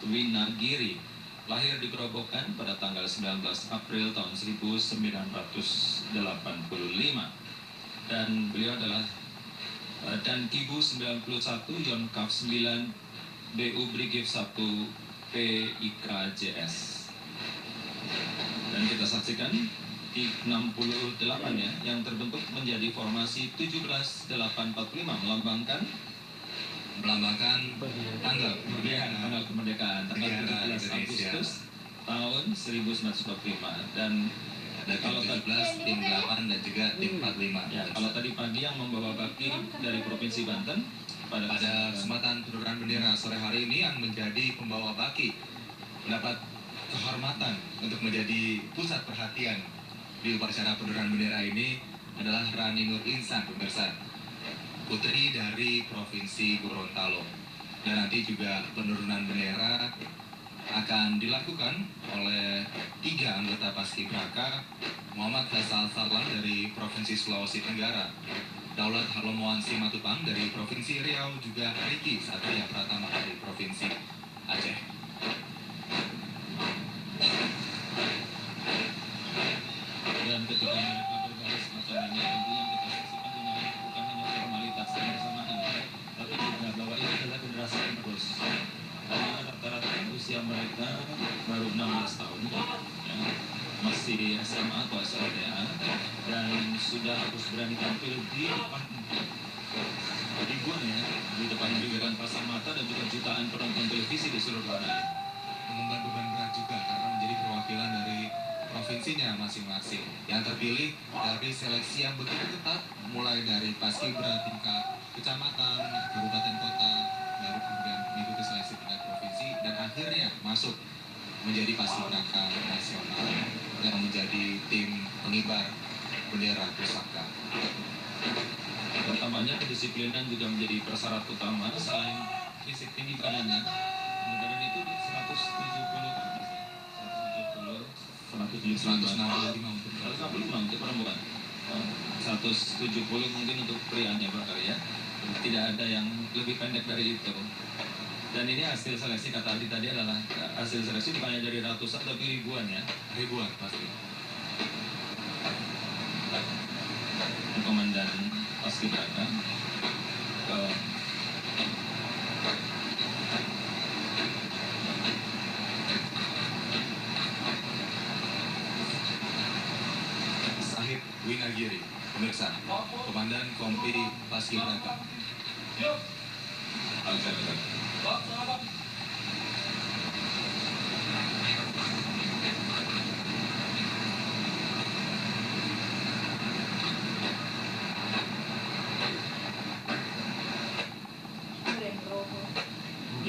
Winagiri, lahir di Gerobokan pada tanggal 19 April tahun 1985, dan beliau adalah dan Kibu 91 Yonkaf 9 BU Brigif 1 PIKJS. Dan kita saksikan di 68 ya, yang terbentuk menjadi formasi 17845 melambangkan tanggal kemerdekaan tanggal 17 Agustus tahun 1945. Dan ada kalau 17, tim 8 dan juga tim 45. Ya, kalau tadi pagi yang membawa baki dari Provinsi Banten pada kesempatan penurunan bendera sore hari ini, yang menjadi pembawa baki mendapat kehormatan untuk menjadi pusat perhatian di upacara penurunan bendera ini adalah Rani Nur Insan, pemirsa, putri dari Provinsi Gorontalo. Dan nanti juga penurunan bendera akan dilakukan oleh 3 anggota Paskibraka: Muhammad Faisal Sarlan dari Provinsi Sulawesi Tenggara, Daulat Harlomoan Simatupang dari Provinsi Riau, juga Riki Satria Pratama dari Provinsi Aceh. Dan ketika mereka berbaris semacam ini, tentu yang kita saksikan bukan hanya formalitas kebersamaan, tapi juga bahwa ini adalah generasi penerus. Karena rata-rata usia mereka baru 16 tahun, ya, masih SMA atau SLTA, dan sudah harus berani tampil di depan ribuan ya, di depan ribuan pasang mata dan juga jutaan penonton televisi di seluruh dunia. Mengemban beban berat juga karena menjadi perwakilan dari provinsinya masing-masing, yang terpilih dari seleksi yang begitu ketat, mulai dari paskibra tingkat kecamatan, kabupaten kota, baru kemudian mengikuti seleksi tingkat provinsi, dan akhirnya masuk menjadi paskibraka nasional yang menjadi tim pengibar bendera pusaka. Pertamanya kedisiplinan juga menjadi persyarat utama. Selain fisik tinggi badannya, kemudian itu 165 untuk perempuan, 170 mungkin untuk prianya barangkali ya. Tidak ada yang lebih pendek dari itu. Dan ini hasil seleksi, kata Adi tadi adalah hasil seleksi bukan hanya dari ratusan tapi ribuan ya. Ribuan pasti. Komandan Paskibraka ke Sahib Winagiri, pemirsa, Komandan Kompi Paskibraka. Ya,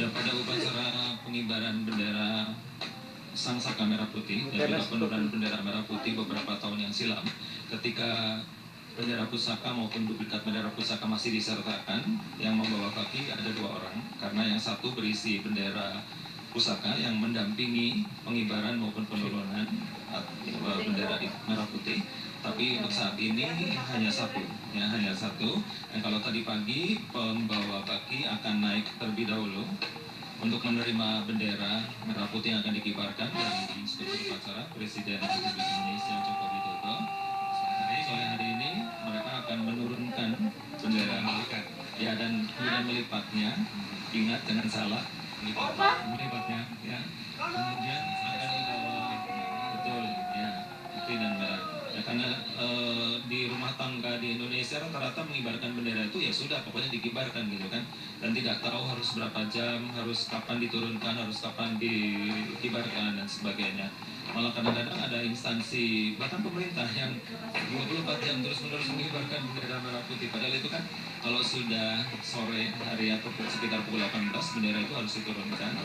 pada upacara pengibaran bendera Sang Saka Merah Putih dan juga penurunan bendera merah putih beberapa tahun yang silam, ketika bendera pusaka maupun duplikat bendera pusaka masih disertakan, yang membawa kaki ada 2 orang, karena yang satu berisi bendera pusaka yang mendampingi pengibaran maupun penurunan bendera merah putih. Tapi untuk saat ini hanya satu, ya, hanya satu. Dan kalau tadi pagi pembawa baki akan naik terlebih dahulu untuk menerima bendera merah putih yang akan dikibarkan dari struktur upacara Presiden Republik Indonesia Joko Widodo. Sore hari ini mereka akan menurunkan bendera, ya, dan kemudian melipatnya. Ingat, jangan salah, melipatnya, ya. Kemudian akan dibawa, betul, ya, putih dan merah. Ya, karena di rumah tangga di Indonesia rata-rata mengibarkan bendera itu ya sudah, pokoknya dikibarkan gitu kan, dan tidak tahu harus berapa jam, harus kapan diturunkan, harus kapan dikibarkan dan sebagainya. Malah kadang-kadang ada instansi, bahkan pemerintah, yang 24 jam terus-menerus mengibarkan bendera merah putih. Padahal itu kan kalau sudah sore hari atau sekitar pukul 18, bendera itu harus diturunkan,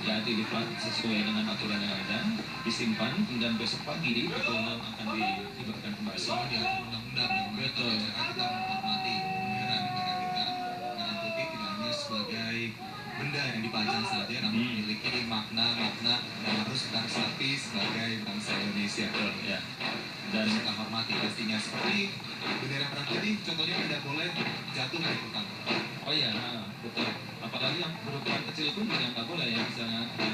ya, dilipat sesuai dengan aturan yang ada, disimpan, dan besok pagi pukul 6 akan dikibarkan kembali. Semua diatur undang-undang, betul. Kita menghormati bendera negara kita. Merah putih tidak hanya sebagai benda yang dipajang saja, namun memiliki makna-makna yang harus kita resapi sebagai bangsa Indonesia. Ya. Dan kita hormati pastinya, seperti bendera merah putih contohnya tidak boleh jatuh dari utang. Oh iya, betul. Apalagi yang berukuran kecil pun juga nggak boleh ya, misalnya di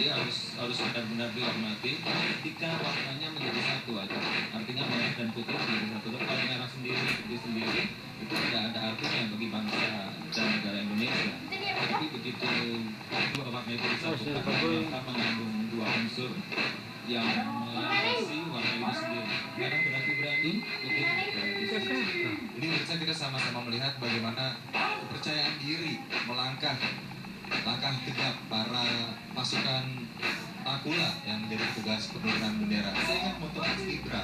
Jadi harus benar-benar dihormati ketika warnanya menjadi satu aja. Artinya merah dan putih menjadi satu. Kalau merah sendiri, putih sendiri, itu tidak ada artinya bagi bangsa dan negara Indonesia. Tapi begitu dua warna itu disatukan, maka mengandung dua unsur yang melintasi warna itu sendiri. Merah berarti berani, putih berarti suci. Ini menurut saya kita sama-sama melihat bagaimana kepercayaan diri melangkah tegap para pasukan Takula yang menjadi tugas penurunan bendera. Saya ingat moto Paskibra.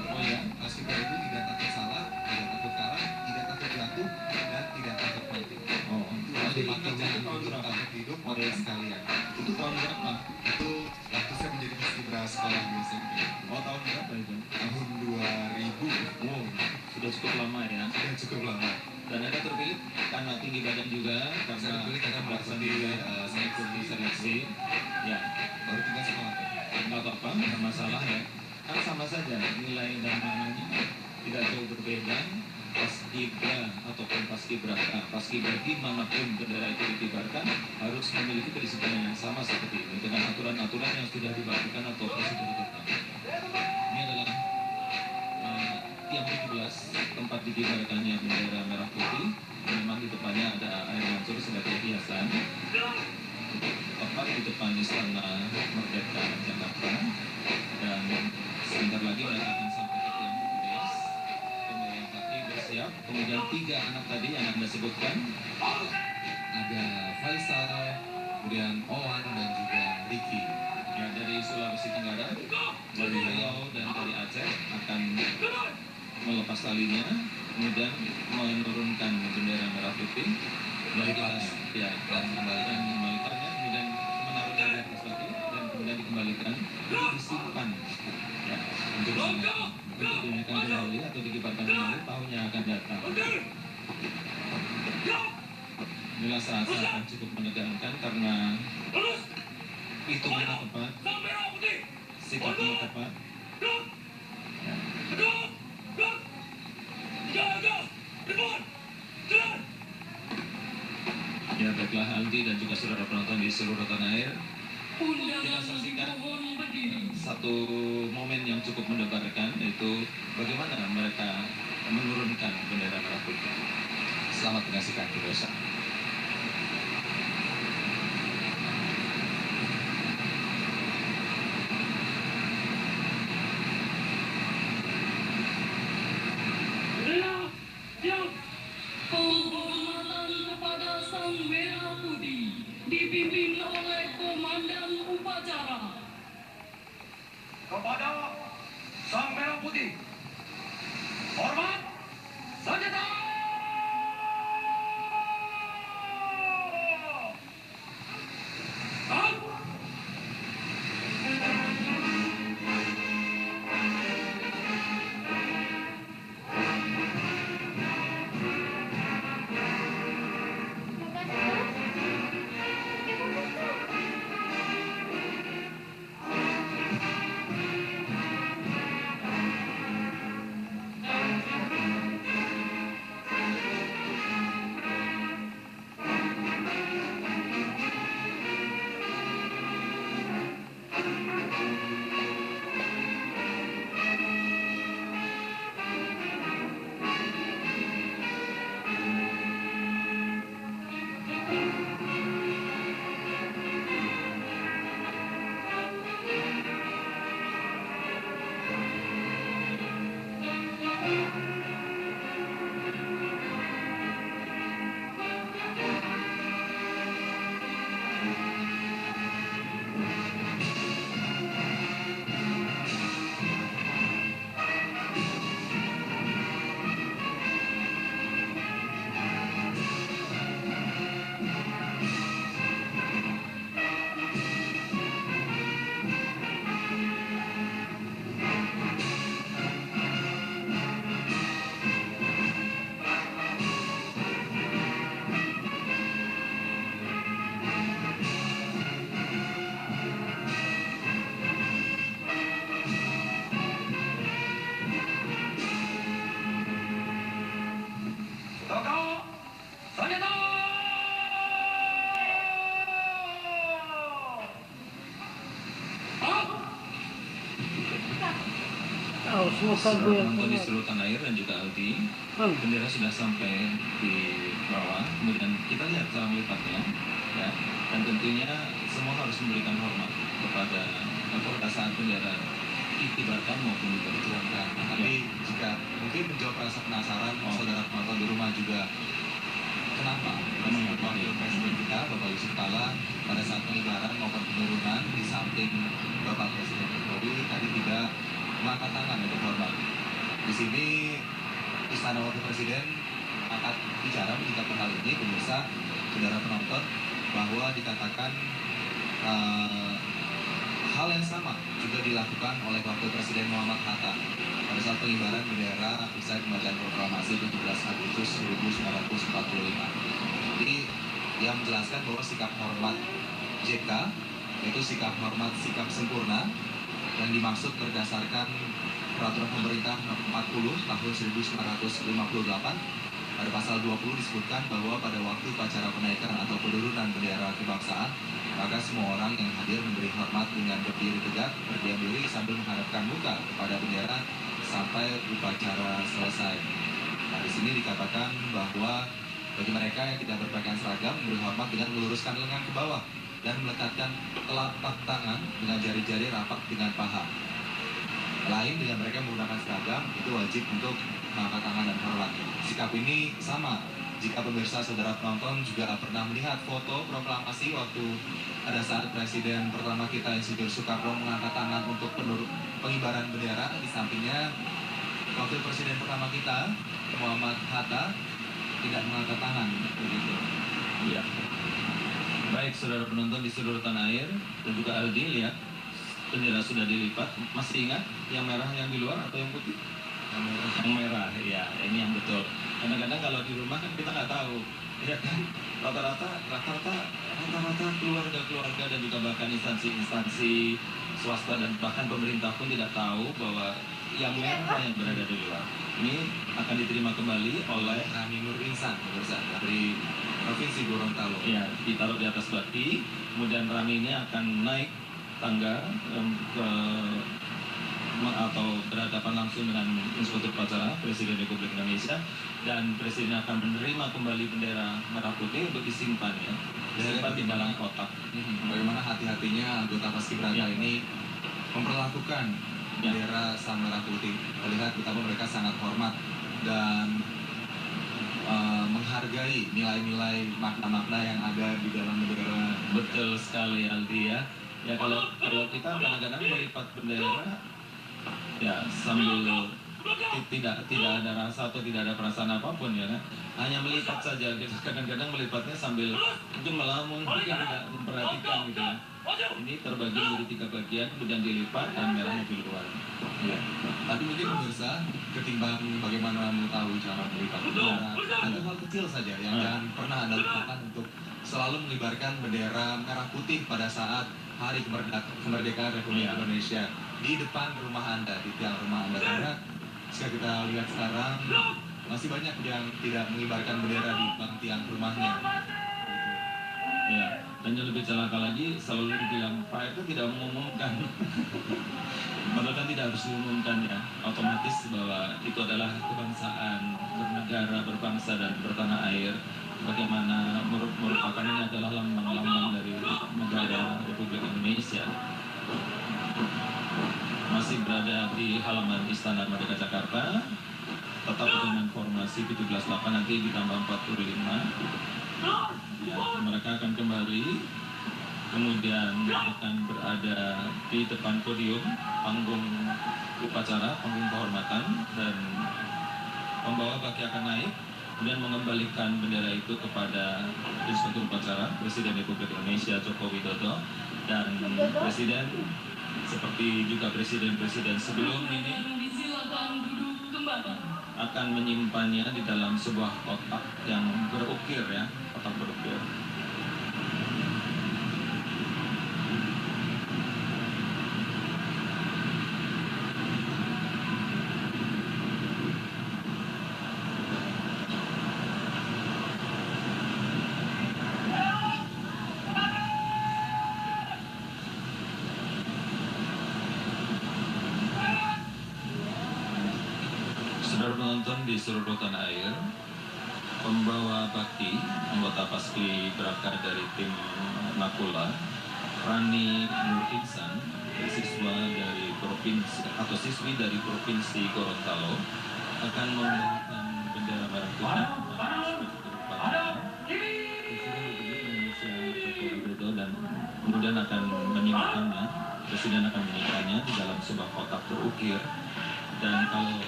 Oh ya, Paskibra itu tidak takut salah, tidak takut kalah, tidak takut jatuh, dan tidak takut mati. Oh, Jadi maka jangan takut hidup, oleh sekalian. itu tahun berapa? Itu waktu saya menjadi Paskibra sekolah di SMP. Oh, tahun berapa itu? Tahun 2000. Wow, sudah cukup lama ya. Sudah cukup lama. Dan Anda terpilih karena tinggi badan juga, Saya karena terpilih karena melaksanakan mengikuti mengikuti seleksi. Ya, baru tinggal sekolah. nggak apa-apa, nggak masalah ya. Kan sama saja, nilai dan maknanya tidak jauh berbeda. Paskibra ataupun paskibraka, paskibra dimanapun bendera itu dikibarkan harus memiliki kedisiplinan yang sama seperti ini dengan aturan-aturan yang sudah dibagikan atau sudah ditetapkan. Ini adalah tiang 17 tempat dikibarkannya bendera merah putih. Memang di depannya ada air mancur sebagai hiasan. Tepat di depan Istana Merdeka Jakarta, dan sebentar lagi mereka akan sampai ke tiang 17. Pembawa baki bersiap. Kemudian 3 anak tadi yang Anda sebutkan, Ada Faisal, kemudian Owan dan juga Ricky. ya, dari Sulawesi Tenggara, dari Riau dan dari Aceh akan melepas talinya, kemudian menurunkan bendera merah putih dari atas, ya, dan mengembalikannya, kemudian menaruhnya di atas lagi dan kemudian dikembalikan, itu disimpan, ya, untuk dinaikkan kembali atau dikibarkan kembali tahun yang akan datang. Inilah saat-saat yang cukup menegangkan karena hitungannya tepat, sikapnya tepat. Ya, baiklah Aldi dan juga saudara penonton di seluruh tanah air, kita saksikan satu momen yang cukup mendebarkan, yaitu bagaimana mereka menurunkan bendera merah putih. Selamat menyaksikan pemirsa. Penghormatan kepada Sang Merah Putih dipimpin oleh Komandan Upacara. Kepada Sang Merah Putih, hormat, senjata! Oh, semua Saudara kabel. penonton di seluruh tanah air dan juga Aldi, bendera sudah sampai di bawah. Kemudian kita lihat cara melipatnya, ya. Dan tentunya semua harus memberikan hormat kepada pada saat bendera dikibarkan maupun diperjuangkan. Tapi jika mungkin menjawab rasa penasaran saudara penonton di rumah juga, kenapa wakil presiden kita Bapak Yusuf Kala pada saat pengibaran maupun penurunan di samping Bapak Presiden Jokowi tadi tidak mengangkat tangan untuk hormat. Di sini Istana Wakil Presiden angkat bicara menyikapi hal ini, pemirsa, saudara penonton, bahwa dikatakan hal yang sama juga dilakukan oleh Wakil Presiden Muhammad Hatta pada saat pengibaran bendera usai pembacaan proklamasi 17 Agustus 1945. Jadi dia menjelaskan bahwa sikap hormat JK yaitu sikap hormat sikap sempurna yang dimaksud berdasarkan peraturan pemerintah nomor 40 tahun 1958. Pada pasal 20 disebutkan bahwa pada waktu upacara penaikan atau penurunan bendera kebangsaan, maka semua orang yang hadir memberi hormat dengan berdiri tegak, berdiam diri sambil menghadapkan muka kepada bendera sampai upacara selesai. Nah, di sini dikatakan bahwa bagi mereka yang tidak berpakaian seragam, memberi hormat dengan meluruskan lengan ke bawah dan melekatkan telapak tangan dengan jari-jari rapat dengan paha. Lain dengan mereka menggunakan seragam, itu wajib untuk mengangkat tangan dan hormat. Sikap ini sama jika pemirsa saudara penonton juga pernah melihat foto proklamasi waktu pada saat Presiden pertama kita Insinyur Soekarno mengangkat tangan untuk pengibaran bendera. Di sampingnya Wakil Presiden pertama kita Muhammad Hatta tidak mengangkat tangan, begitu. Iya. Baik saudara penonton di seluruh tanah air dan juga Aldi, lihat bendera sudah dilipat. Masih ingat yang merah yang di luar atau yang putih? Yang merah, ya ini yang betul. Kadang-kadang kalau di rumah kan kita nggak tahu, ya kan? Rata-rata keluarga-keluarga dan juga bahkan instansi-instansi swasta dan bahkan pemerintah pun tidak tahu bahwa yang merah yang berada di luar ini akan diterima kembali oleh Rani Nur Insan, pemirsa, dari Provinsi Gorontalo. Ya, ditaruh di atas baki, kemudian rami ini akan naik tangga atau berhadapan langsung dengan Inspektur Upacara Presiden Republik Indonesia, dan Presiden akan menerima kembali bendera merah putih untuk disimpan, ya, disimpan di dalam kotak. Bagaimana hati-hatinya anggota Paskibraka ini memperlakukan bendera sang merah putih. Terlihat betapa mereka sangat hormat dan menghargai nilai-nilai makna-makna yang ada di dalam bendera. Betul sekali Aldi, ya. Ya kalau kita kadang-kadang melipat bendera ya sambil tidak ada rasa atau tidak ada perasaan apapun, ya kan, hanya melipat saja gitu. Kadang-kadang melipatnya sambil mungkin melamun, mungkin tidak memperhatikan gitu, ya. Ini terbagi menjadi 3 bagian, kemudian dilipat dan merahnya di luar, ya. Tapi mungkin pemirsa, ketimbang bagaimana mengetahui cara melipat bendera, ada hal kecil saja yang jangan pernah Anda lupakan untuk selalu mengibarkan bendera merah putih pada saat Hari Kemerdekaan Republik Indonesia di depan rumah Anda, di tiang rumah Anda. Karena jika kita lihat sekarang masih banyak yang tidak mengibarkan bendera di depan tiang rumahnya. Ya, dan yang lebih celaka lagi selalu dibilang Pak itu tidak mengumumkan. Padahal kan tidak harus diumumkan, ya. Otomatis bahwa itu adalah kebangsaan, bernegara, berbangsa dan bertanah air. Bagaimana merupakan ini adalah lambang-lambang dari negara Republik Indonesia. Masih berada di halaman Istana Merdeka Jakarta, tetap dengan formasi 17-8, nanti ditambah 45. Ya, mereka akan kembali, kemudian akan berada di depan podium panggung upacara, panggung kehormatan, dan pembawa baki akan naik, kemudian mengembalikan bendera itu kepada Inspektur Upacara Presiden Republik Indonesia Joko Widodo, dan Presiden seperti juga presiden-presiden sebelum ini Disilakan duduk kembali. akan menyimpannya di dalam sebuah kotak yang berukir, ya, kotak berukir. Saudara penonton di seluruh tanah air, pembawa baki anggota Paski Braka dari tim Nakula, Rani Nur Insan, siswa dari provinsi atau siswi dari provinsi Gorontalo, akan memberikan bendera merah putih Presiden Republik Indonesia Joko Widodo, dan kemudian akan menyimakkannya. Presiden akan menyimakkannya di dalam sebuah kotak berukir, dan kalau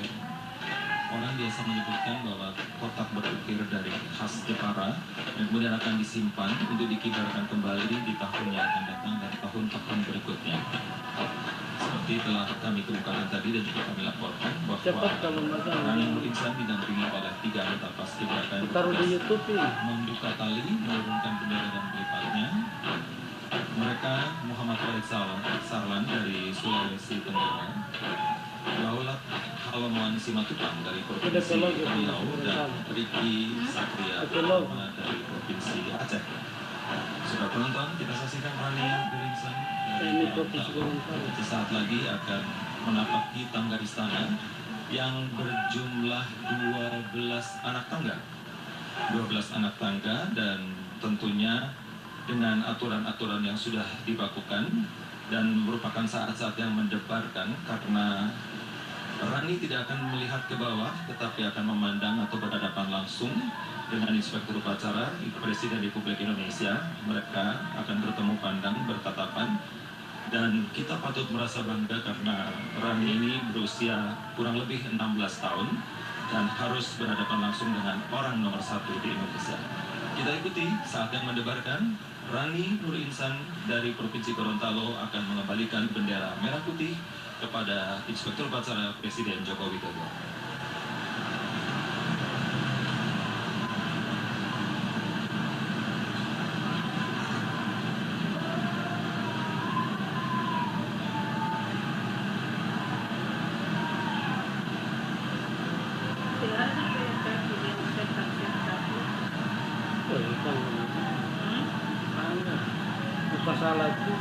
orang biasa menyebutkan bahwa kotak berukir dari khas Jepara, dan kemudian akan disimpan untuk dikibarkan kembali di tahun yang akan datang dan tahun-tahun berikutnya. Seperti telah kami kemukakan tadi dan juga kami laporkan bahwa Rani Nur Insan didampingi oleh 3 anggota Paski Braka yang taruh di YouTube ini. membuka tali, menurunkan bendera dan melipatnya. Mereka Muhammad Walid Sarlan dari Sulawesi Tenggara, Laulat Halomoan Simatupang dari Provinsi Riau, dan Riki Satria dari Provinsi Aceh. Sudah penonton, kita saksikan Rani Nur Insan dari Gorontalo sesaat lagi akan menapaki tangga istana yang berjumlah 12 anak tangga. 12 anak tangga, dan tentunya dengan aturan-aturan yang sudah dibakukan, dan merupakan saat-saat yang mendebarkan karena Rani tidak akan melihat ke bawah, tetapi akan memandang atau berhadapan langsung dengan Inspektur Upacara Presiden Republik Indonesia. Mereka akan bertemu pandang, bertatapan, dan kita patut merasa bangga karena Rani ini berusia kurang lebih 16 tahun dan harus berhadapan langsung dengan orang nomor 1 di Indonesia. Kita ikuti saat yang mendebarkan. Rani Nur Insan dari Provinsi Gorontalo akan mengembalikan bendera merah putih kepada Inspektur Upacara Presiden Joko Widodo. Salah itu.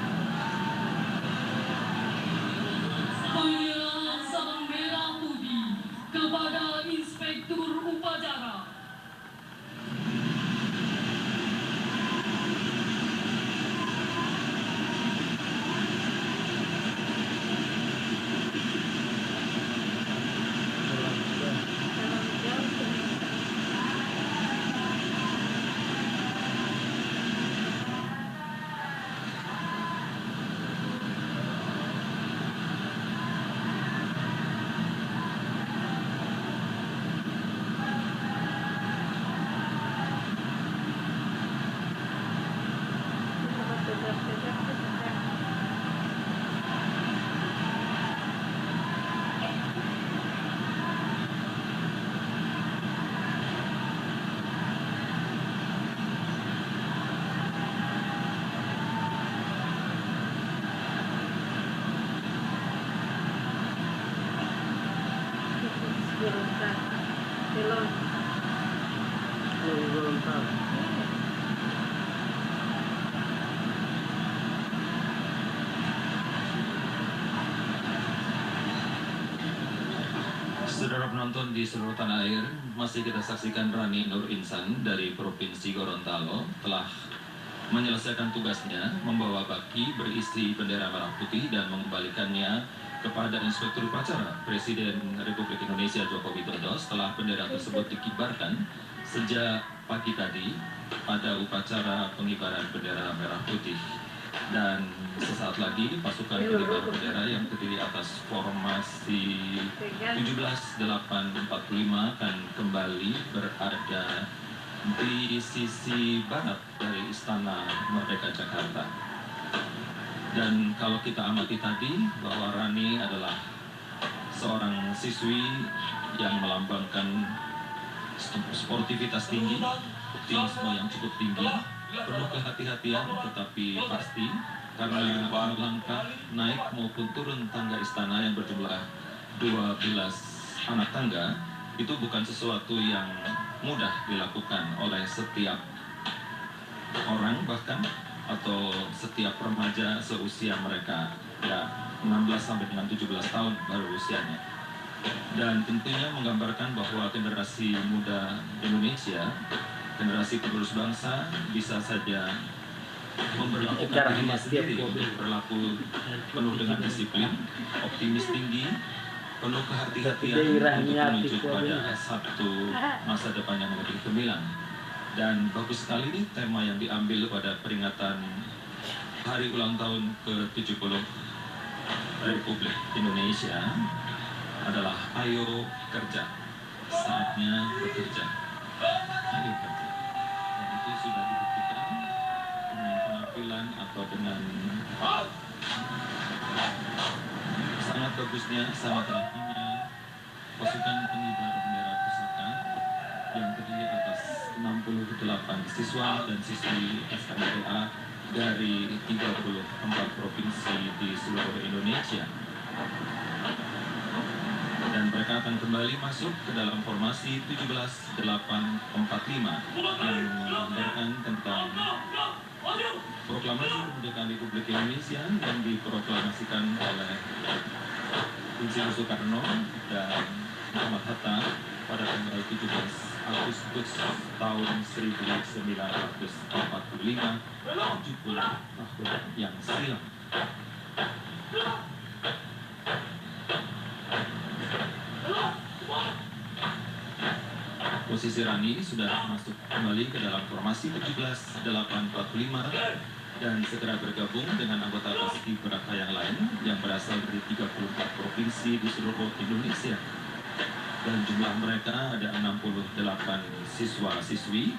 Bendera sang merah putih kepada Inspektur Upacara. Saudara penonton di seluruh tanah air, masih kita saksikan Rani Nur Insan dari Provinsi Gorontalo telah menyelesaikan tugasnya membawa baki berisi bendera merah putih dan mengembalikannya kepada Inspektur Upacara Presiden Republik Indonesia Joko Widodo setelah bendera tersebut dikibarkan sejak pagi tadi pada upacara pengibaran bendera merah putih. Dan sesaat lagi pasukan pengibar bendera yang terdiri atas formasi 17845 akan kembali berada di sisi barat dari Istana Merdeka Jakarta. Dan kalau kita amati tadi bahwa Rani adalah seorang siswi yang melambangkan sportivitas tinggi, optimisme yang cukup tinggi, penuh kehati-hatian tetapi pasti, karena melangkah naik maupun turun tangga istana yang berjumlah 12 anak tangga itu bukan sesuatu yang mudah dilakukan oleh setiap orang, bahkan atau setiap remaja seusia mereka, ya 16 sampai dengan 17 tahun baru usianya. Dan tentunya menggambarkan bahwa generasi muda Indonesia, generasi penerus bangsa bisa saja memperlakukan dirinya sendiri untuk berlaku penuh dengan disiplin, optimis tinggi, penuh kehati-hatian untuk menuju pada satu masa depan yang lebih gemilang. Dan bagus sekali tema yang diambil pada peringatan hari ulang tahun ke-70 Republik Indonesia adalah ayo kerja, saatnya bekerja, ayo kerja. Dan itu sudah dibuktikan dengan penampilan atau dengan sangat bagusnya, sangat rapinya pasukan pengibar bendera pusaka yang terdiri atas 68 siswa dan siswi SMTA dari 34 provinsi di seluruh Indonesia. Dan mereka akan kembali masuk ke dalam formasi 17-8-4-5 yang menggambarkan tentang proklamasi kemerdekaan Republik Indonesia yang diproklamasikan oleh Insinyur Soekarno dan Muhammad Hatta pada tanggal 17 Agustus tahun 1945, 70 tahun yang silam. Posisi Rani sudah masuk kembali ke dalam formasi 17-8-4-5 dan segera bergabung dengan anggota Paskibraka yang lain yang berasal dari 34 provinsi di seluruh Indonesia. Dan jumlah mereka ada 68 siswa-siswi.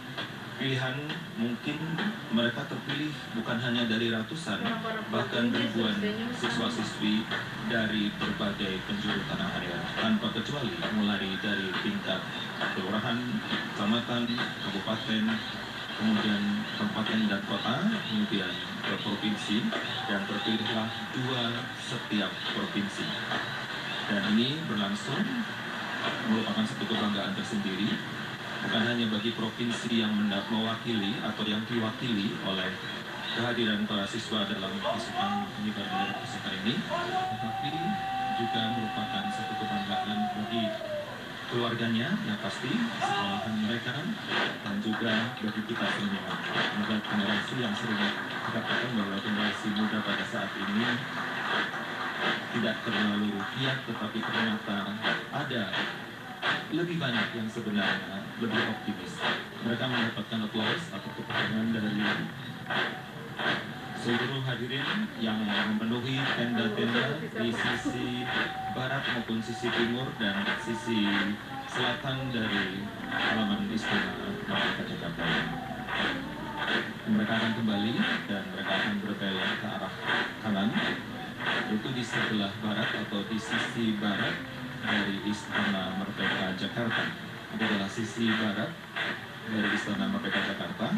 Pilihan mungkin mereka terpilih bukan hanya dari ratusan, bahkan ribuan siswa-siswi dari berbagai penjuru tanah air tanpa kecuali, mulai dari tingkat kelurahan, kecamatan, kabupaten, kemudian kabupaten dan kota, kemudian ke provinsi, dan terpilihlah 2 setiap provinsi. Dan ini berlangsung merupakan satu kebanggaan tersendiri, bukan hanya bagi provinsi yang mewakili atau yang diwakili oleh kehadiran para siswa dalam pasukan pengibar bendera pusaka ini, tetapi juga merupakan satu kebanggaan bagi keluarganya yang pasti, sekolahan mereka, dan juga bagi kita semua. Melihat generasi yang sering dikatakan bahwa generasi muda pada saat ini tidak terlalu giat, tetapi ternyata ada lebih banyak yang sebenarnya lebih optimis. Mereka mendapatkan aplaus atau keputusan dari seluruh hadirin yang memenuhi tenda-tenda di sisi barat maupun sisi timur dan sisi selatan dari halaman Istana Merdeka Jakarta. Mereka akan kembali dan mereka akan berbelok ke arah kanan, yaitu di sebelah barat atau di sisi barat dari Istana Merdeka Jakarta. Itu adalah sisi barat dari Istana Merdeka Jakarta.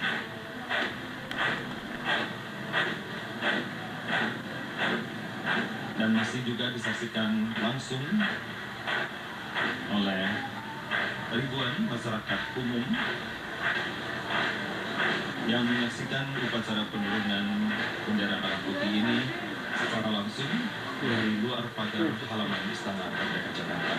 Dan masih juga disaksikan langsung oleh ribuan masyarakat umum yang menyaksikan upacara penurunan bendera merah putih ini secara langsung dari luar pagar halaman Istana Merdeka Jakarta.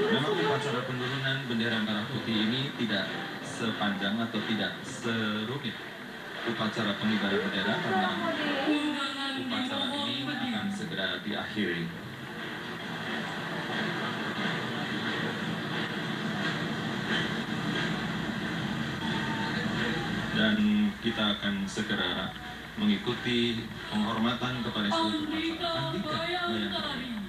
Memang upacara penurunan bendera merah putih ini tidak sepanjang atau tidak serumit upacara pengibaran bendera karena upacara ini akan segera diakhiri. Dan kita akan segera mengikuti penghormatan kepada seluruh upacara Andika Bayangkari.